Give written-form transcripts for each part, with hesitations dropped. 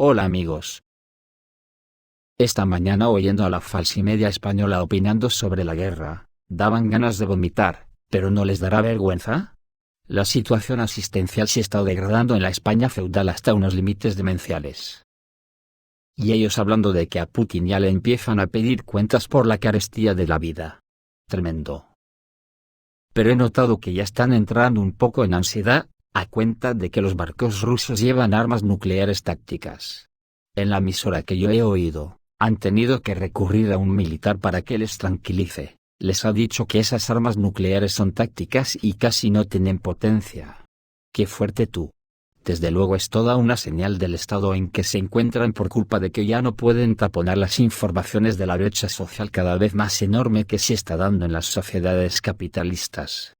Hola amigos. Esta mañana oyendo a la falsimedia española opinando sobre la guerra, daban ganas de vomitar, pero ¿no les dará vergüenza? La situación asistencial se está degradando en la España feudal hasta unos límites demenciales. Y ellos hablando de que a Putin ya le empiezan a pedir cuentas por la carestía de la vida. Tremendo. Pero he notado que ya están entrando un poco en ansiedad, a cuenta de que los barcos rusos llevan armas nucleares tácticas. En la emisora que yo he oído, han tenido que recurrir a un militar para que les tranquilice. Les ha dicho que esas armas nucleares son tácticas y casi no tienen potencia. ¡Qué fuerte tú! Desde luego es toda una señal del estado en que se encuentran por culpa de que ya no pueden taponar las informaciones de la brecha social cada vez más enorme que se está dando en las sociedades capitalistas.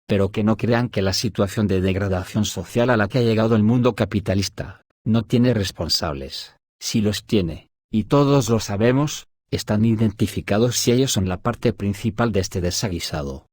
Pero que no crean que la situación de degradación social a la que ha llegado el mundo capitalista, no tiene responsables. Si los tiene, y todos lo sabemos, están identificados si ellos son la parte principal de este desaguisado.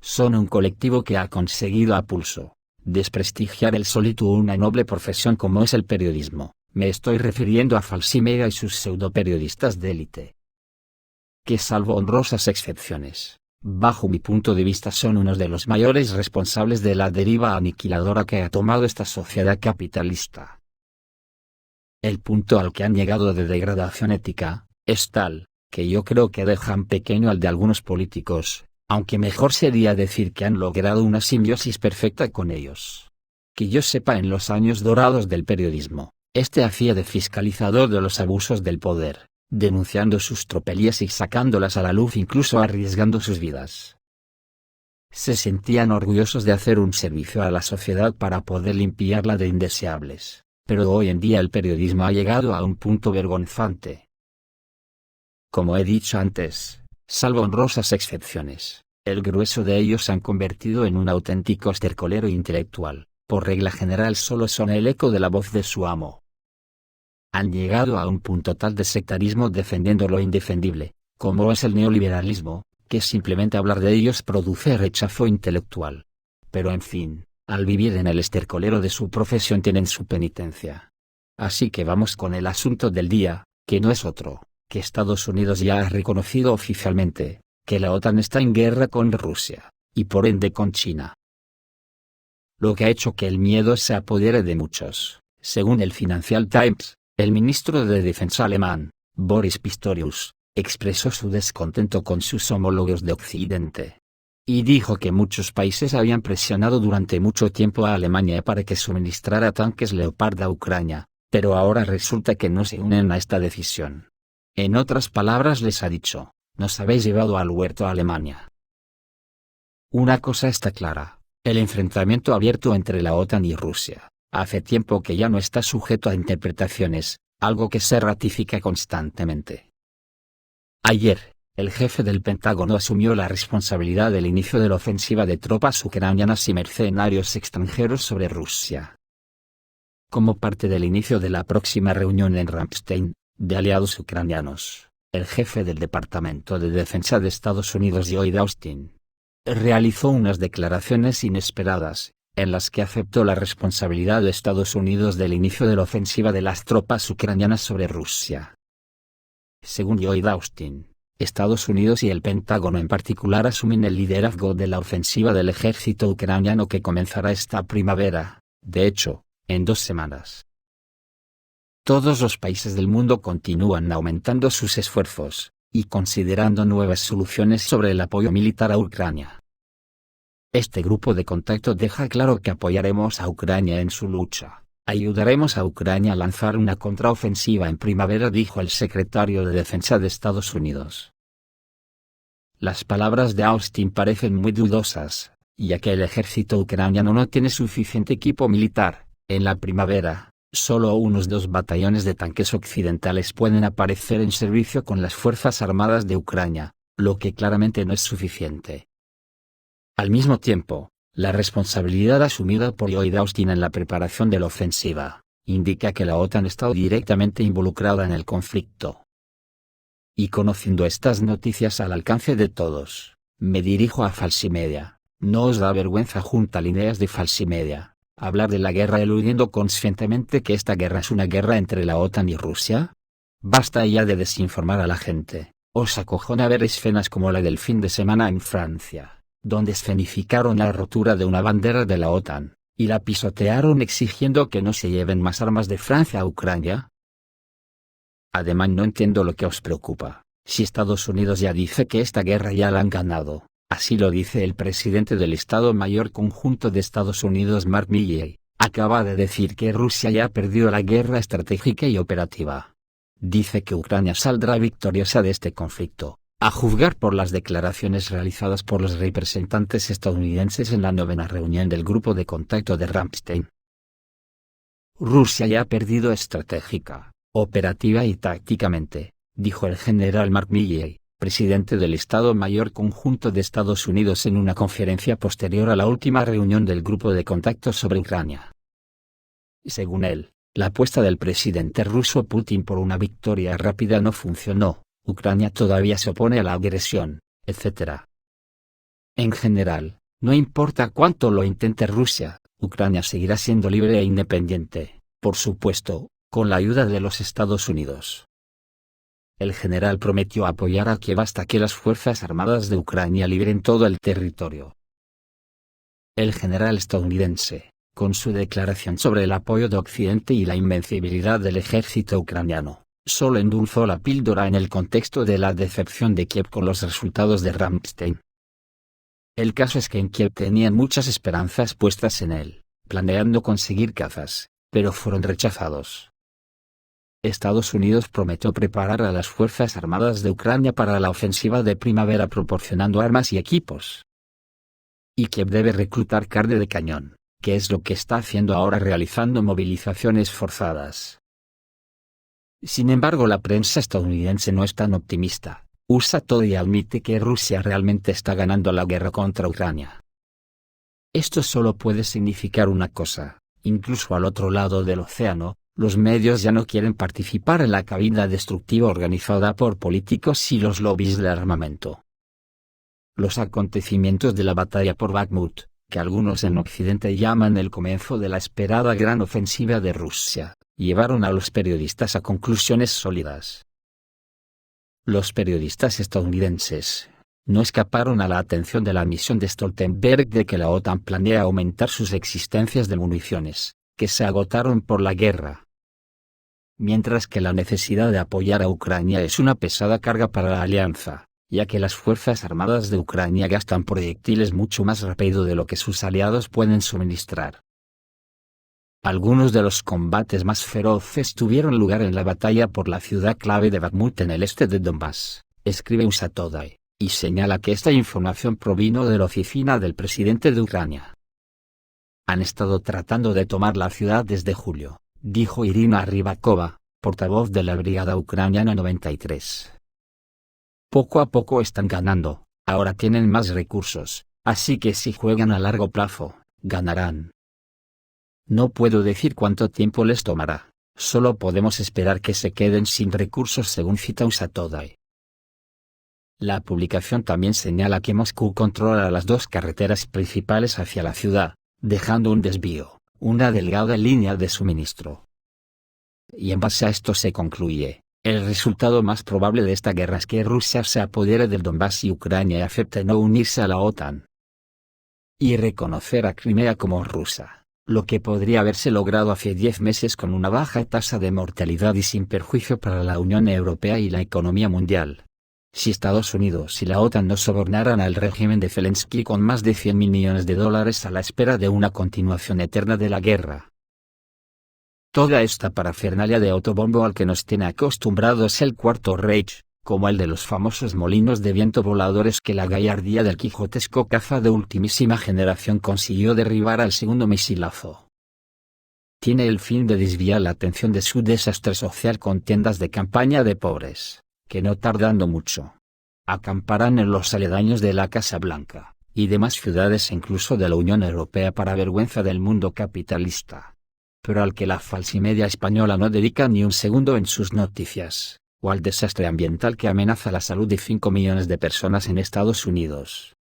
Son un colectivo que ha conseguido a pulso desprestigiar el solito una noble profesión como es el periodismo. Me estoy refiriendo a Falsimedia y sus pseudoperiodistas de élite. Que salvo honrosas excepciones, bajo mi punto de vista son unos de los mayores responsables de la deriva aniquiladora que ha tomado esta sociedad capitalista. El punto al que han llegado de degradación ética, es tal, que yo creo que dejan pequeño al de algunos políticos, aunque mejor sería decir que han logrado una simbiosis perfecta con ellos. Que yo sepa, en los años dorados del periodismo, este hacía de fiscalizador de los abusos del poder, denunciando sus tropelías y sacándolas a la luz, incluso arriesgando sus vidas. Se sentían orgullosos de hacer un servicio a la sociedad para poder limpiarla de indeseables, pero hoy en día el periodismo ha llegado a un punto vergonzante. Como he dicho antes, salvo honrosas excepciones, el grueso de ellos se han convertido en un auténtico estercolero intelectual. Por regla general solo son el eco de la voz de su amo. Han llegado a un punto tal de sectarismo defendiendo lo indefendible, como es el neoliberalismo, que simplemente hablar de ellos produce rechazo intelectual. Pero en fin, al vivir en el estercolero de su profesión tienen su penitencia. Así que vamos con el asunto del día, que no es otro, que Estados Unidos ya ha reconocido oficialmente, que la OTAN está en guerra con Rusia, y por ende con China. Lo que ha hecho que el miedo se apodere de muchos. Según el Financial Times, el ministro de Defensa alemán, Boris Pistorius, expresó su descontento con sus homólogos de Occidente. Y dijo que muchos países habían presionado durante mucho tiempo a Alemania para que suministrara tanques Leopard a Ucrania, pero ahora resulta que no se unen a esta decisión. En otras palabras les ha dicho, nos habéis llevado al huerto a Alemania. Una cosa está clara, el enfrentamiento abierto entre la OTAN y Rusia, hace tiempo que ya no está sujeto a interpretaciones, algo que se ratifica constantemente. Ayer, el jefe del Pentágono asumió la responsabilidad del inicio de la ofensiva de tropas ucranianas y mercenarios extranjeros sobre Rusia. Como parte del inicio de la próxima reunión en Ramstein, de aliados ucranianos, el jefe del Departamento de Defensa de Estados Unidos, Lloyd Austin, realizó unas declaraciones inesperadas, en las que aceptó la responsabilidad de Estados Unidos del inicio de la ofensiva de las tropas ucranianas sobre Rusia. Según Lloyd Austin, Estados Unidos y el Pentágono en particular asumen el liderazgo de la ofensiva del ejército ucraniano que comenzará esta primavera, de hecho, en 2 semanas. Todos los países del mundo continúan aumentando sus esfuerzos, y considerando nuevas soluciones sobre el apoyo militar a Ucrania. Este grupo de contacto deja claro que apoyaremos a Ucrania en su lucha, ayudaremos a Ucrania a lanzar una contraofensiva en primavera, dijo el secretario de Defensa de Estados Unidos. Las palabras de Austin parecen muy dudosas, ya que el ejército ucraniano no tiene suficiente equipo militar. En la primavera, solo unos 2 batallones de tanques occidentales pueden aparecer en servicio con las Fuerzas Armadas de Ucrania, lo que claramente no es suficiente. Al mismo tiempo, la responsabilidad asumida por Lloyd Austin en la preparación de la ofensiva, indica que la OTAN está directamente involucrada en el conflicto. Y conociendo estas noticias al alcance de todos, me dirijo a Falsimedia. ¿No os da vergüenza junta líneas de Falsimedia? ¿Hablar de la guerra eludiendo conscientemente que esta guerra es una guerra entre la OTAN y Rusia? Basta ya de desinformar a la gente. Os acojona ver escenas como la del fin de semana en Francia, donde escenificaron la rotura de una bandera de la OTAN, y la pisotearon exigiendo que no se lleven más armas de Francia a Ucrania. Además, no entiendo lo que os preocupa, si Estados Unidos ya dice que esta guerra ya la han ganado. Así lo dice el presidente del Estado Mayor Conjunto de Estados Unidos, Mark Milley. Acaba de decir que Rusia ya ha perdido la guerra estratégica y operativa. Dice que Ucrania saldrá victoriosa de este conflicto, a juzgar por las declaraciones realizadas por los representantes estadounidenses en la 9ª reunión del Grupo de Contacto de Ramstein. Rusia ya ha perdido estratégica, operativa y tácticamente, dijo el general Mark Milley, presidente del Estado Mayor Conjunto de Estados Unidos en una conferencia posterior a la última reunión del Grupo de Contacto sobre Ucrania. Según él, la apuesta del presidente ruso Putin por una victoria rápida no funcionó, Ucrania todavía se opone a la agresión, etc. En general, no importa cuánto lo intente Rusia, Ucrania seguirá siendo libre e independiente, por supuesto, con la ayuda de los Estados Unidos. El general prometió apoyar a Kiev hasta que las Fuerzas Armadas de Ucrania liberen todo el territorio. El general estadounidense, con su declaración sobre el apoyo de Occidente y la invencibilidad del ejército ucraniano, solo endulzó la píldora en el contexto de la decepción de Kiev con los resultados de Ramstein. El caso es que en Kiev tenían muchas esperanzas puestas en él, planeando conseguir cazas, pero fueron rechazados. Estados Unidos prometió preparar a las Fuerzas Armadas de Ucrania para la ofensiva de primavera proporcionando armas y equipos. Y Kiev debe reclutar carne de cañón, que es lo que está haciendo ahora realizando movilizaciones forzadas. Sin embargo, la prensa estadounidense no es tan optimista, usa todo y admite que Rusia realmente está ganando la guerra contra Ucrania. Esto solo puede significar una cosa, incluso al otro lado del océano, los medios ya no quieren participar en la cabina destructiva organizada por políticos y los lobbies del armamento. Los acontecimientos de la batalla por Bakhmut, que algunos en Occidente llaman el comienzo de la esperada gran ofensiva de Rusia, llevaron a los periodistas a conclusiones sólidas. Los periodistas estadounidenses no escaparon a la atención de la misión de Stoltenberg de que la OTAN planea aumentar sus existencias de municiones, que se agotaron por la guerra. Mientras que la necesidad de apoyar a Ucrania es una pesada carga para la alianza, ya que las Fuerzas Armadas de Ucrania gastan proyectiles mucho más rápido de lo que sus aliados pueden suministrar. Algunos de los combates más feroces tuvieron lugar en la batalla por la ciudad clave de Bakhmut en el este de Donbass, escribe USA Today, y señala que esta información provino de la oficina del presidente de Ucrania. Han estado tratando de tomar la ciudad desde julio, dijo Irina Rybakova, portavoz de la Brigada Ucraniana 93. Poco a poco están ganando, ahora tienen más recursos, así que si juegan a largo plazo, ganarán. No puedo decir cuánto tiempo les tomará, solo podemos esperar que se queden sin recursos según cita USA Today. La publicación también señala que Moscú controla las dos carreteras principales hacia la ciudad, dejando un desvío, una delgada línea de suministro. Y en base a esto se concluye, el resultado más probable de esta guerra es que Rusia se apodere del Donbass y Ucrania acepte no unirse a la OTAN. Y reconocer a Crimea como rusa, lo que podría haberse logrado hace 10 meses con una baja tasa de mortalidad y sin perjuicio para la Unión Europea y la economía mundial. Si Estados Unidos y la OTAN no sobornaran al régimen de Zelensky con más de $100 millones a la espera de una continuación eterna de la guerra. Toda esta parafernalia de autobombo al que nos tiene acostumbrados el Cuarto Reich, como el de los famosos molinos de viento voladores que la gallardía del quijotesco caza de ultimísima generación consiguió derribar al segundo misilazo. Tiene el fin de desviar la atención de su desastre social con tiendas de campaña de pobres, que no tardando mucho, acamparán en los aledaños de la Casa Blanca, y demás ciudades e incluso de la Unión Europea para vergüenza del mundo capitalista. Pero al que la falsimedia española no dedica ni un segundo en sus noticias, o al desastre ambiental que amenaza la salud de 5 millones de personas en Estados Unidos.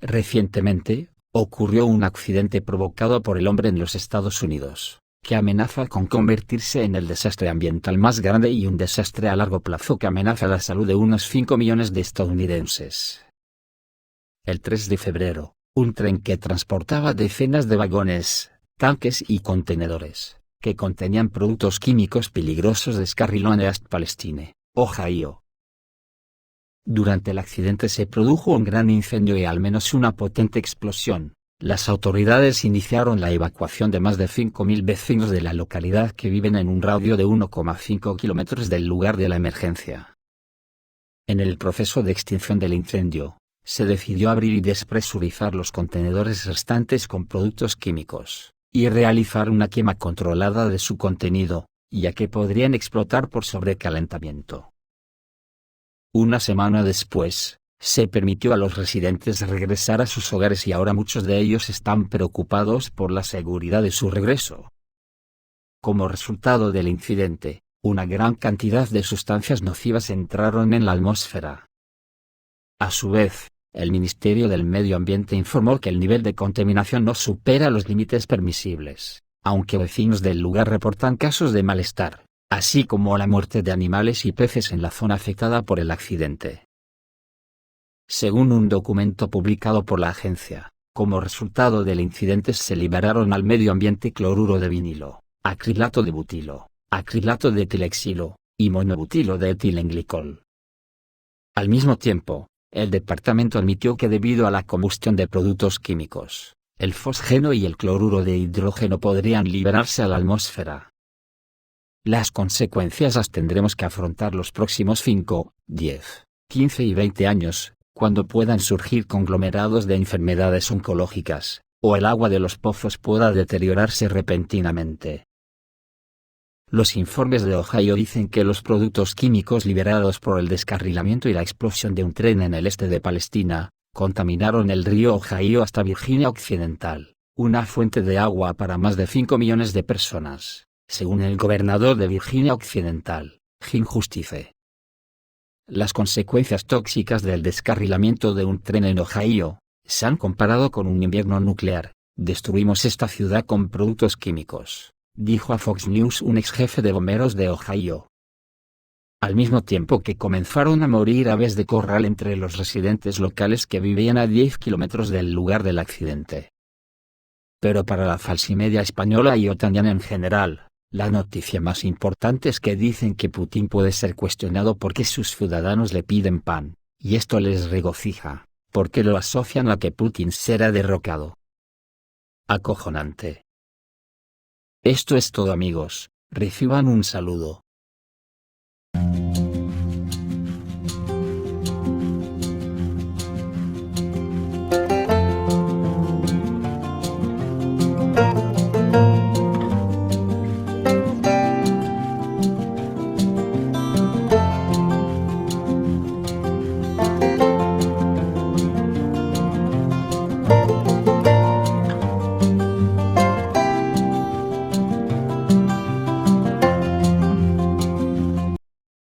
Recientemente, ocurrió un accidente provocado por el hombre en los Estados Unidos, que amenaza con convertirse en el desastre ambiental más grande y un desastre a largo plazo que amenaza la salud de unos 5 millones de estadounidenses. El 3 de febrero, un tren que transportaba decenas de vagones, tanques y contenedores, que contenían productos químicos peligrosos descarriló en East Palestine, Ohio. Durante el accidente se produjo un gran incendio y al menos una potente explosión. Las autoridades iniciaron la evacuación de más de 5.000 vecinos de la localidad que viven en un radio de 1,5 kilómetros del lugar de la emergencia. En el proceso de extinción del incendio, se decidió abrir y despresurizar los contenedores restantes con productos químicos, y realizar una quema controlada de su contenido, ya que podrían explotar por sobrecalentamiento. Una semana después, se permitió a los residentes regresar a sus hogares y ahora muchos de ellos están preocupados por la seguridad de su regreso. Como resultado del incidente, una gran cantidad de sustancias nocivas entraron en la atmósfera. A su vez, el Ministerio del Medio Ambiente informó que el nivel de contaminación no supera los límites permisibles, aunque vecinos del lugar reportan casos de malestar, así como la muerte de animales y peces en la zona afectada por el accidente. Según un documento publicado por la agencia, como resultado del incidente se liberaron al medio ambiente cloruro de vinilo, acrilato de butilo, acrilato de etilexilo, y monobutilo de etilenglicol. Al mismo tiempo, el departamento admitió que debido a la combustión de productos químicos, el fosgeno y el cloruro de hidrógeno podrían liberarse a la atmósfera. Las consecuencias las tendremos que afrontar los próximos 5, 10, 15 y 20 años, cuando puedan surgir conglomerados de enfermedades oncológicas, o el agua de los pozos pueda deteriorarse repentinamente. Los informes de Ohio dicen que los productos químicos liberados por el descarrilamiento y la explosión de un tren en el este de Palestina, contaminaron el río Ohio hasta Virginia Occidental, una fuente de agua para más de 5 millones de personas, según el gobernador de Virginia Occidental, Jim Justice. Las consecuencias tóxicas del descarrilamiento de un tren en Ohio se han comparado con un invierno nuclear. Destruimos esta ciudad con productos químicos, dijo a Fox News un ex jefe de bomberos de Ohio. Al mismo tiempo que comenzaron a morir aves de corral entre los residentes locales que vivían a 10 kilómetros del lugar del accidente. Pero para la falsimedia española y otaniana en general, la noticia más importante es que dicen que Putin puede ser cuestionado porque sus ciudadanos le piden pan, y esto les regocija, porque lo asocian a que Putin será derrocado. Acojonante. Esto es todo amigos, reciban un saludo.